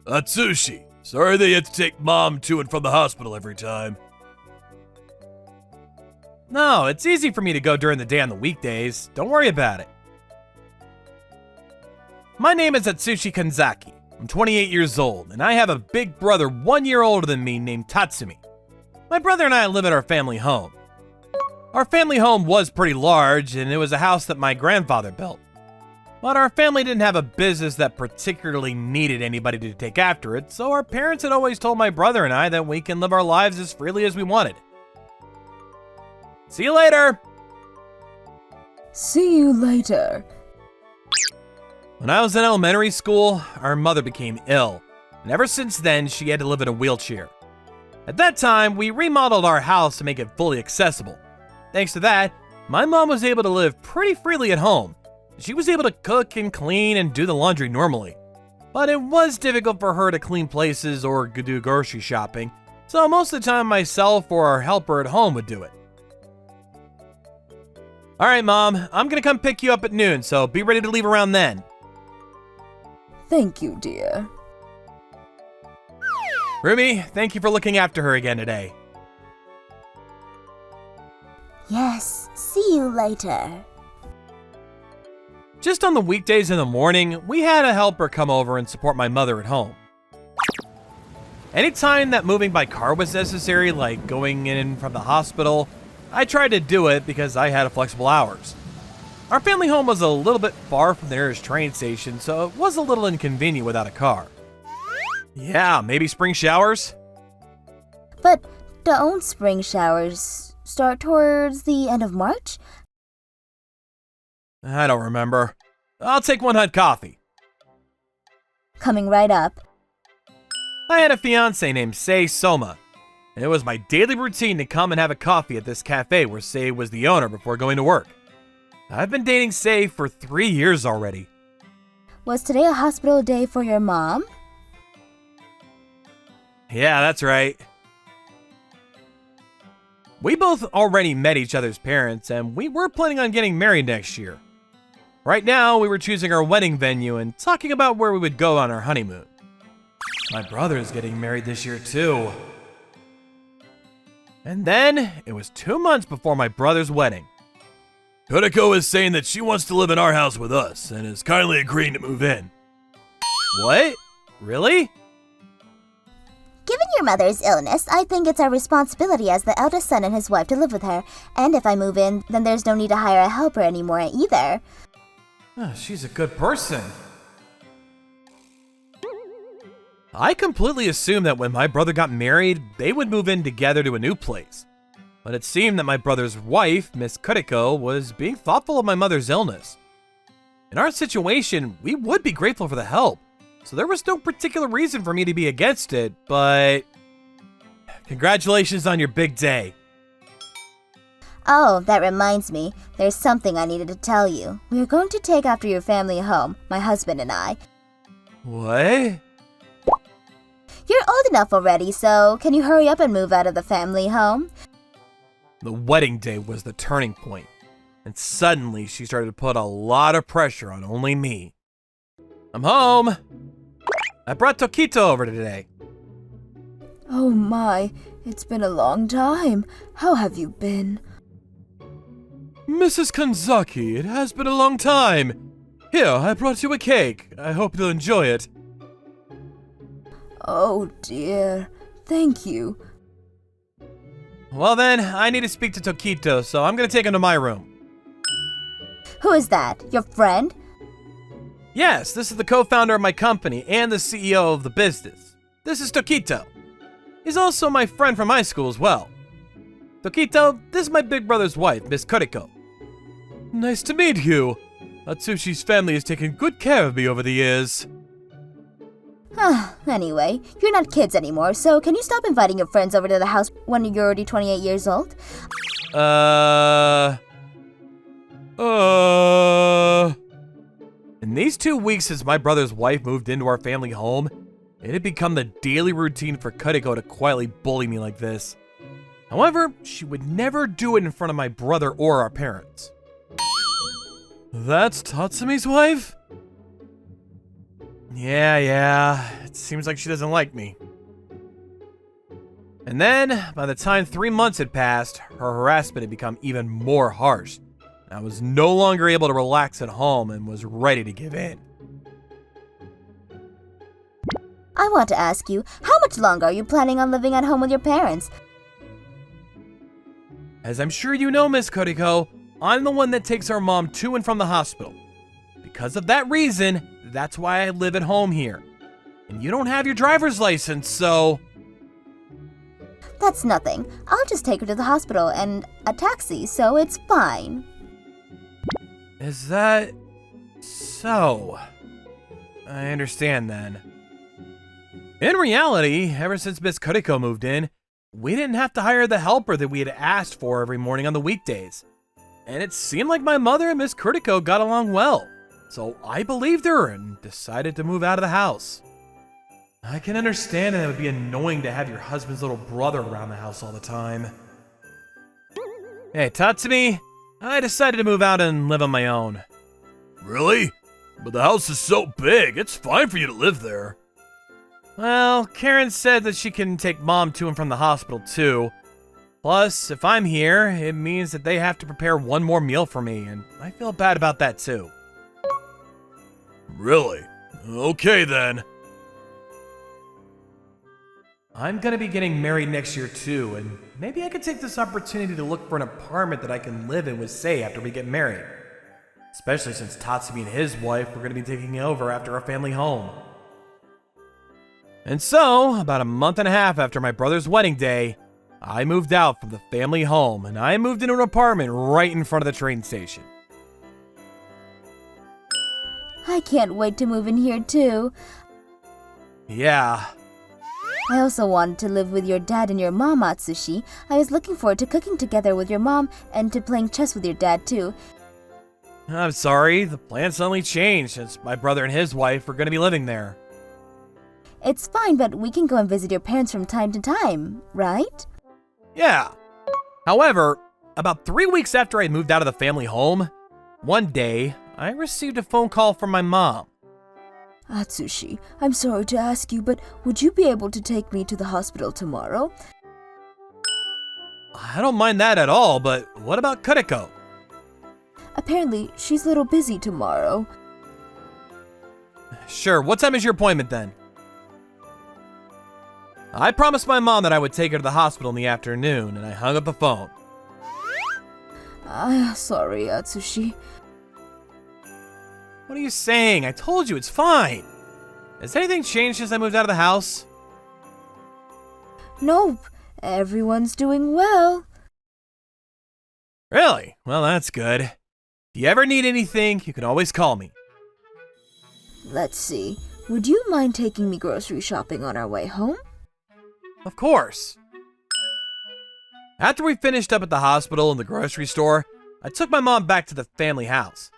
Atsushi, sorry that you have to take Mom to and from the hospital every time. No, it's easy for me to go during the day on the weekdays. Don't worry about it. My name is Atsushi Kanzaki. I'm 28 years old, and I have a big brother 1 year older than me named Tatsumi. My brother and I live at our family home. Our family home was pretty large, and it was a house that my grandfather built. But our family didn't have a business that particularly needed anybody to take after it, so our parents had always told my brother and I that we can live our lives as freely as we wanted. See you later! See you later. When I was in elementary school, our mother became ill, and ever since then, she had to live in a wheelchair. At that time, we remodeled our house to make it fully accessible. Thanks to that, my mom was able to live pretty freely at home. She was able to cook and clean and do the laundry normally. But it was difficult for her to clean places or do grocery shopping, so most of the time myself or our helper at home would do it. Alright, Mom, I'm gonna come pick you up at noon, so be ready to leave around then. Thank you, dear. Rumi, thank you for looking after her again today. Yes, see you later. Just on the weekdays in the morning, we had a helper come over and support my mother at home. Anytime that moving by car was necessary, like going in from the hospital, I tried to do it because I had flexible hours. Our family home was a little bit far from the nearest train station, so it was a little inconvenient without a car. Yeah, maybe spring showers? But don't spring showers start towards the end of March? I don't remember. I'll take one hot coffee. Coming right up. I had a fiance named Sei Soma, and it was my daily routine to come and have a coffee at this cafe where Sei was the owner before going to work. I've been dating Sei for 3 years already. Was today a hospital day for your mom? Yeah, that's right. We both already met each other's parents, and we were planning on getting married next year. Right now, we were choosing our wedding venue and talking about where we would go on our honeymoon. My brother is getting married this year too. And then, it was 2 months before my brother's wedding. Kuriko is saying that she wants to live in our house with us and is kindly agreeing to move in. What? Really? Given your mother's illness, I think it's our responsibility as the eldest son and his wife to live with her. And if I move in, then there's no need to hire a helper anymore either. Oh, she's a good person. I completely assumed that when my brother got married, they would move in together to a new place. But it seemed that my brother's wife, Miss Kuriko, was being thoughtful of my mother's illness. In our situation, we would be grateful for the help, so there was no particular reason for me to be against it, but... Congratulations on your big day. Oh, that reminds me. There's something I needed to tell you. We are going to take after your family home, my husband and I. What? You're old enough already, so can you hurry up and move out of the family home? The wedding day was the turning point, and suddenly she started to put a lot of pressure on only me. I'm home. I brought Tokito over today. Oh my, it's been a long time. How have you been? Mrs. Kanzaki, it has been a long time. Here, I brought you a cake. I hope you'll enjoy it. Oh dear, thank you. Well then, I need to speak to Tokito, so I'm gonna take him to my room. Who is that? Your friend? Yes, this is the co-founder of my company and the CEO of the business. This is Tokito. He's also my friend from high school as well. Tokito, this is my big brother's wife, Miss Kuriko. Nice to meet you. Atsushi's family has taken good care of me over the years. Anyway, you're not kids anymore, so can you stop inviting your friends over to the house when you're already 28 years old? In these 2 weeks since my brother's wife moved into our family home, it had become the daily routine for Kuriko to quietly bully me like this. However, she would never do it in front of my brother or our parents. That's Tatsumi's wife? Yeah, it seems like she doesn't like me. And then, by the time 3 months had passed, her harassment had become even more harsh. I was no longer able to relax at home and was ready to give in. I want to ask you, how much longer are you planning on living at home with your parents? As I'm sure you know, Miss Kuriko, I'm the one that takes our mom to and from the hospital. Because of that reason, that's why I live at home here. And you don't have your driver's license, so... That's nothing. I'll just take her to the hospital and a taxi, so it's fine. Is that... so? I understand then. In reality, ever since Miss Kuriko moved in, we didn't have to hire the helper that we had asked for every morning on the weekdays. And it seemed like my mother and Miss Kuriko got along well. So I believed her and decided to move out of the house. I can understand that it would be annoying to have your husband's little brother around the house all the time. Hey, Tatsumi, I decided to move out and live on my own. Really? But the house is so big, it's fine for you to live there. Well, Karen said that she can take Mom to and from the hospital too. Plus, if I'm here, it means that they have to prepare one more meal for me, and I feel bad about that too. Really? Okay then. I'm gonna be getting married next year too, and maybe I could take this opportunity to look for an apartment that I can live in with Sei after we get married. Especially since Tatsumi and his wife were gonna be taking over after our family home. And so, about a month and a half after my brother's wedding day, I moved out from the family home and I moved into an apartment right in front of the train station. I can't wait to move in here too. Yeah. I also wanted to live with your dad and your mom, Atsushi. I was looking forward to cooking together with your mom and to playing chess with your dad too. I'm sorry, the plan suddenly changed since my brother and his wife were going to be living there. It's fine, but we can go and visit your parents from time to time, right? Yeah. However, about 3 weeks after I moved out of the family home, one day I received a phone call from my mom. Atsushi, I'm sorry to ask you, but would you be able to take me to the hospital tomorrow? I don't mind that at all, but what about Kuriko? Apparently, she's a little busy tomorrow. Sure, what time is your appointment then? I promised my mom that I would take her to the hospital in the afternoon, and I hung up the phone. Sorry, Atsushi. What are you saying? I told you, it's fine. Has anything changed since I moved out of the house? Nope, everyone's doing well. Really? Well, that's good. If you ever need anything, you can always call me. Let's see, would you mind taking me grocery shopping on our way home? Of course. After we finished up at the hospital and the grocery store, I took my mom back to the family house.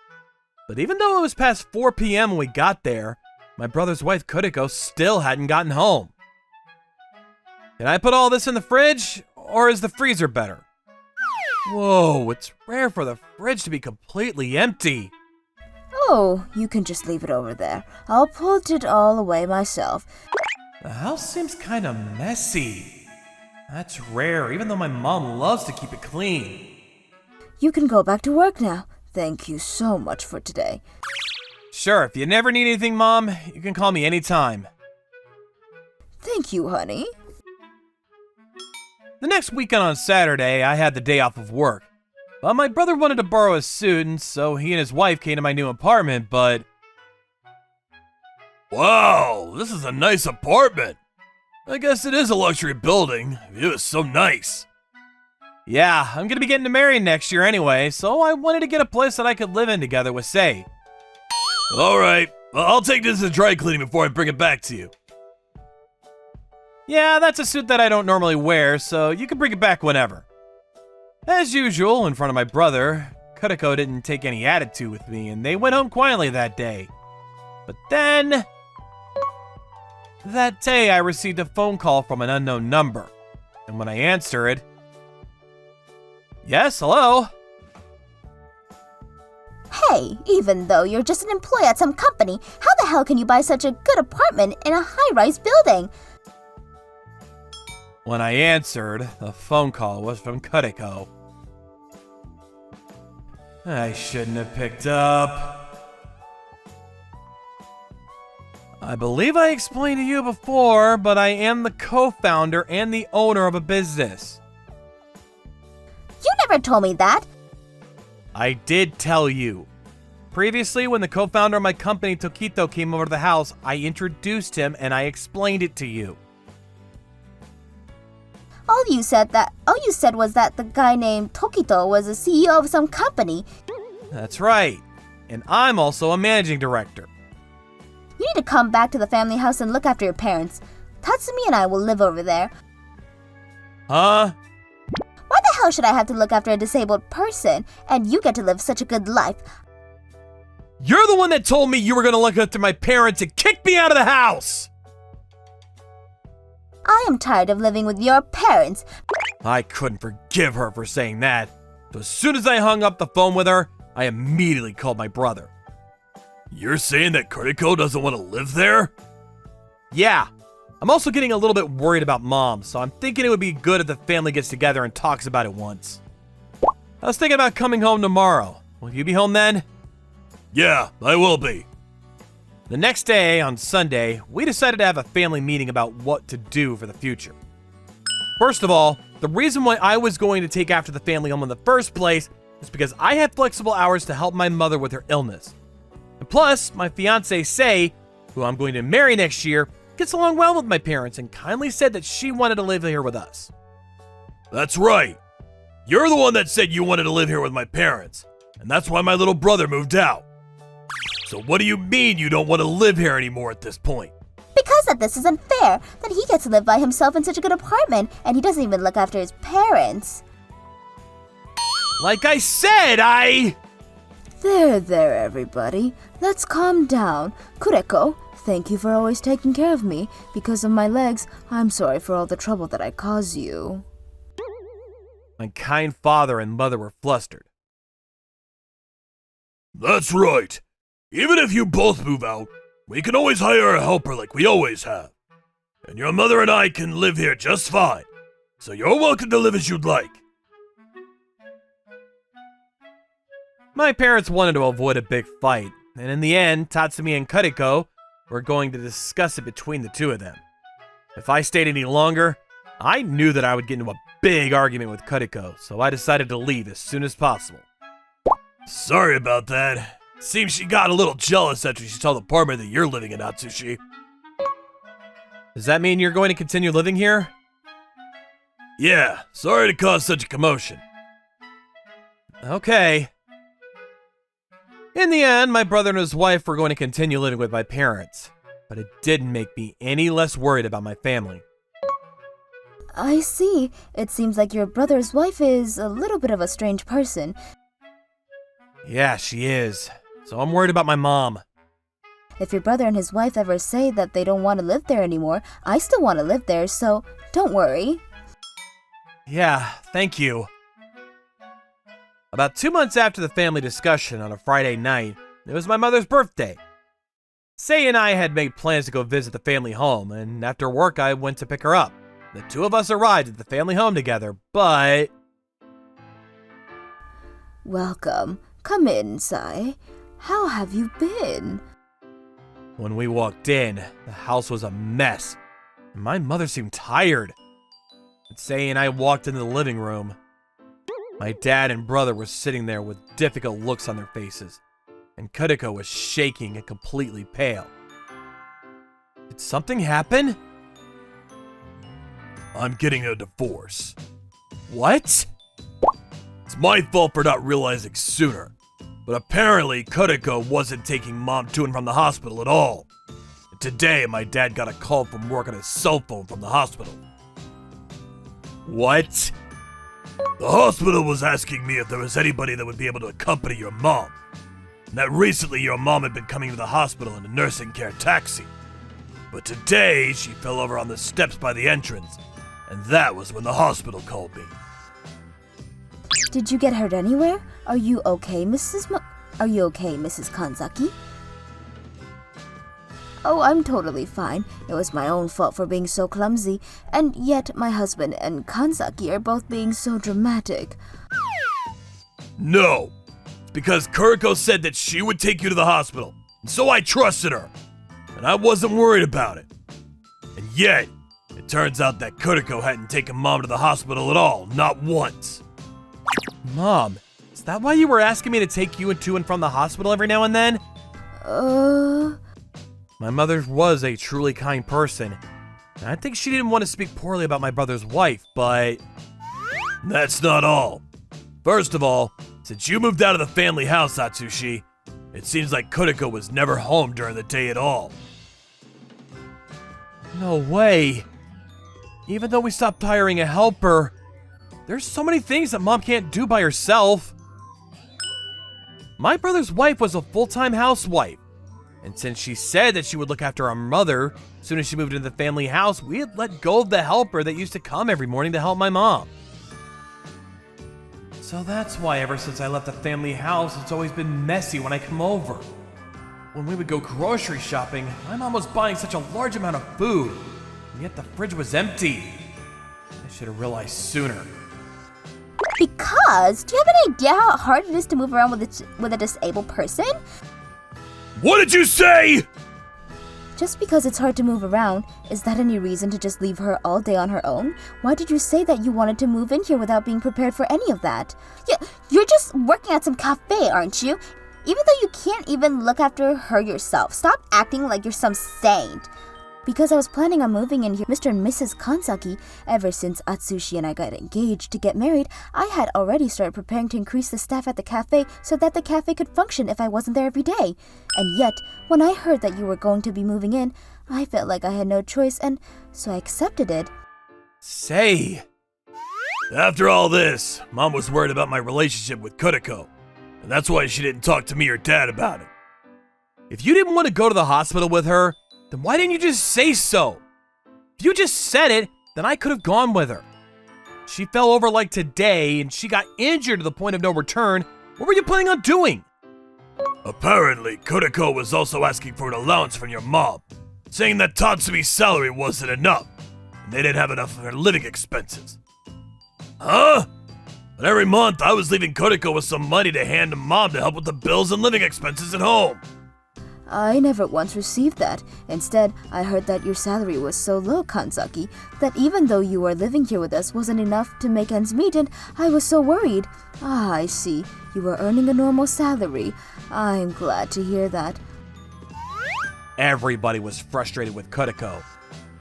But even though it was past 4 p.m. when we got there, my brother's wife Kuriko still hadn't gotten home. Can I put all this in the fridge, or is the freezer better? Whoa, it's rare for the fridge to be completely empty. Oh, you can just leave it over there. I'll put it all away myself. The house seems kind of messy. That's rare, even though my mom loves to keep it clean. You can go back to work now. Thank you so much for today. Sure, if you never need anything, Mom, you can call me anytime. Thank you, honey. The next weekend on Saturday, I had the day off of work. But my brother wanted to borrow a suit, and so he and his wife came to my new apartment, but... Wow, this is a nice apartment. I guess it is a luxury building. The view is so nice. Yeah, I'm gonna be getting married next year anyway, so I wanted to get a place that I could live in together with Sei. Alright, well, I'll take this to dry cleaning before I bring it back to you. Yeah, that's a suit that I don't normally wear, so you can bring it back whenever. As usual, in front of my brother, Kuriko didn't take any attitude with me, and they went home quietly that day. But then... that day, I received a phone call from an unknown number, and when I answered it, Yes, hello? Hey, even though you're just an employee at some company, how the hell can you buy such a good apartment in a high-rise building? When I answered, the phone call was from Kuriko. I shouldn't have picked up. I believe I explained to you before, but I am the co-founder and the owner of a business. You never told me that. I did tell you. Previously, when the co-founder of my company, Tokito, came over to the house, I introduced him and I explained it to you. All you said was that the guy named Tokito was the CEO of some company. That's right. And I'm also a managing director. You need to come back to the family house and look after your parents. Tatsumi and I will live over there. Huh? Why the hell should I have to look after a disabled person? And you get to live such a good life. You're the one that told me you were going to look after my parents and kick me out of the house! I am tired of living with your parents. I couldn't forgive her for saying that. So as soon as I hung up the phone with her, I immediately called my brother. You're saying that Kuriko doesn't want to live there? Yeah. I'm also getting a little bit worried about Mom, so I'm thinking it would be good if the family gets together and talks about it once. I was thinking about coming home tomorrow. Will you be home then? Yeah, I will be. The next day, on Sunday, we decided to have a family meeting about what to do for the future. First of all, the reason why I was going to take after the family home in the first place is because I had flexible hours to help my mother with her illness. And plus, my fiancée Sei, who I'm going to marry next year, gets along well with my parents and kindly said that she wanted to live here with us. That's right. You're the one that said you wanted to live here with my parents, and that's why my little brother moved out. So what do you mean you don't want to live here anymore at this point? Because that this is unfair, that he gets to live by himself in such a good apartment, and he doesn't even look after his parents. Like I said, There, everybody. Let's calm down. Kuriko, thank you for always taking care of me. Because of my legs, I'm sorry for all the trouble that I caused you. My kind father and mother were flustered. That's right. Even if you both move out, we can always hire a helper like we always have. And your mother and I can live here just fine. So you're welcome to live as you'd like. My parents wanted to avoid a big fight, and in the end, Tatsumi and Kuriko were going to discuss it between the two of them. If I stayed any longer, I knew that I would get into a big argument with Kuriko, so I decided to leave as soon as possible. Sorry about that. Seems she got a little jealous after she saw the apartment that you're living in, Atsushi. Does that mean you're going to continue living here? Yeah, sorry to cause such a commotion. Okay. In the end, my brother and his wife were going to continue living with my parents, but it didn't make me any less worried about my family. I see. It seems like your brother's wife is a little bit of a strange person. Yeah, she is. So I'm worried about my mom. If your brother and his wife ever say that they don't want to live there anymore, I still want to live there, so don't worry. Yeah, thank you. About 2 months after the family discussion on a Friday night, it was my mother's birthday. Sei and I had made plans to go visit the family home, and after work I went to pick her up. The two of us arrived at the family home together, but... Welcome. Come in, Sai. How have you been? When we walked in, the house was a mess, and my mother seemed tired. Sei and I walked into the living room. My dad and brother were sitting there with difficult looks on their faces, and Kuriko was shaking and completely pale. Did something happen? I'm getting a divorce. What? It's my fault for not realizing sooner. But apparently, Kuriko wasn't taking Mom to and from the hospital at all. And today, my dad got a call from work on his cell phone from the hospital. What? The hospital was asking me if there was anybody that would be able to accompany your mom. And that recently your mom had been coming to the hospital in a nursing care taxi. But today, she fell over on the steps by the entrance. And that was when the hospital called me. Did you get hurt anywhere? Are you okay, Mrs. Kanzaki? Oh, I'm totally fine. It was my own fault for being so clumsy, and yet my husband and Kanzaki are both being so dramatic. No, it's because Kuriko said that she would take you to the hospital, and so I trusted her, and I wasn't worried about it. And yet, it turns out that Kuriko hadn't taken Mom to the hospital at all, not once. Mom, is that why you were asking me to take you to and from the hospital every now and then? My mother was a truly kind person, and I think she didn't want to speak poorly about my brother's wife, but... That's not all. First of all, since you moved out of the family house, Atsushi, it seems like Kuriko was never home during the day at all. No way. Even though we stopped hiring a helper, there's so many things that Mom can't do by herself. My brother's wife was a full-time housewife, and since she said that she would look after our mother as soon as she moved into the family house, we had let go of the helper that used to come every morning to help my mom. So that's why ever since I left the family house, it's always been messy when I come over. When we would go grocery shopping, my mom was buying such a large amount of food, and yet the fridge was empty. I should have realized sooner. Because? Do you have any idea how hard it is to move around with a disabled person? What did you say? Just because it's hard to move around, is that any reason to just leave her all day on her own? Why did you say that you wanted to move in here without being prepared for any of that? Yeah, you're just working at some cafe, aren't you? Even though you can't even look after her yourself. Stop acting like you're some saint. Because I was planning on moving in here, Mr. and Mrs. Kanzaki. Ever since Atsushi and I got engaged to get married, I had already started preparing to increase the staff at the cafe so that the cafe could function if I wasn't there every day. And yet, when I heard that you were going to be moving in, I felt like I had no choice, and so I accepted it. Say! After all this, Mom was worried about my relationship with Kuriko, and that's why she didn't talk to me or Dad about it. If you didn't want to go to the hospital with her, then why didn't you just say so? If you just said it, then I could have gone with her. She fell over like today, and she got injured to the point of no return. What were you planning on doing? Apparently, Kuriko was also asking for an allowance from your mom, saying that Tatsumi's salary wasn't enough, and they didn't have enough of her living expenses. Huh? But every month, I was leaving Kuriko with some money to hand to Mom to help with the bills and living expenses at home. I never once received that. Instead, I heard that your salary was so low, Kanzaki, that even though you were living here with us wasn't enough to make ends meet, and I was so worried. Ah, I see. You were earning a normal salary. I'm glad to hear that. Everybody was frustrated with Kuriko.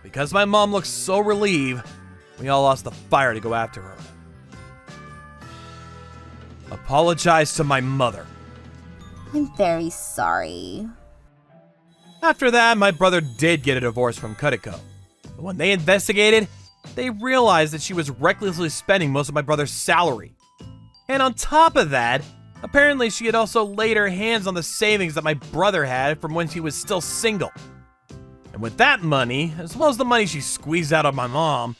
Because my mom looked so relieved, we all lost the fire to go after her. Apologize to my mother. I'm very sorry. After that, my brother did get a divorce from Kuriko. But when they investigated, they realized that she was recklessly spending most of my brother's salary. And on top of that, apparently she had also laid her hands on the savings that my brother had from when he was still single. And with that money, as well as the money she squeezed out of my mom,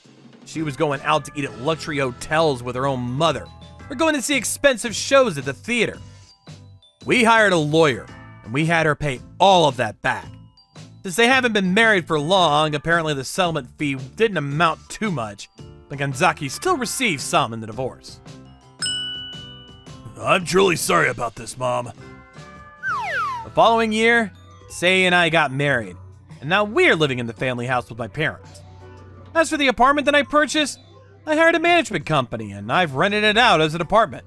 she was going out to eat at luxury hotels with her own mother, or going to see expensive shows at the theater. We hired a lawyer, and we had her pay all of that back. Since they haven't been married for long, apparently the settlement fee didn't amount too much, but Kanzaki still received some in the divorce. I'm truly sorry about this, Mom. The following year, Sei and I got married, and now we're living in the family house with my parents. As for the apartment that I purchased, I hired a management company, and I've rented it out as an apartment.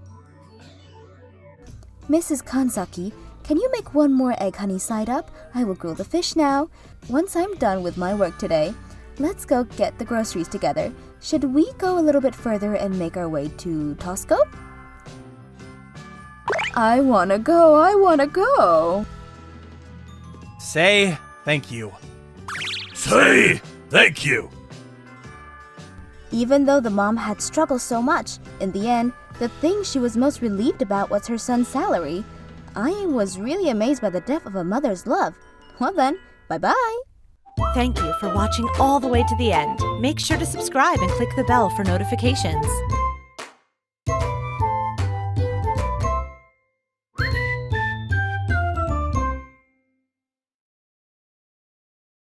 Mrs. Kanzaki, can you make one more egg honey side up? I will grill the fish now. Once I'm done with my work today, let's go get the groceries together. Should we go a little bit further and make our way to Tosco? I wanna go. Sei, thank you. Say thank you. Even though the mom had struggled so much, in the end, the thing she was most relieved about was her son's salary. I was really amazed by the depth of a mother's love. Well then, bye-bye. Thank you for watching all the way to the end. Make sure to subscribe and click the bell for notifications.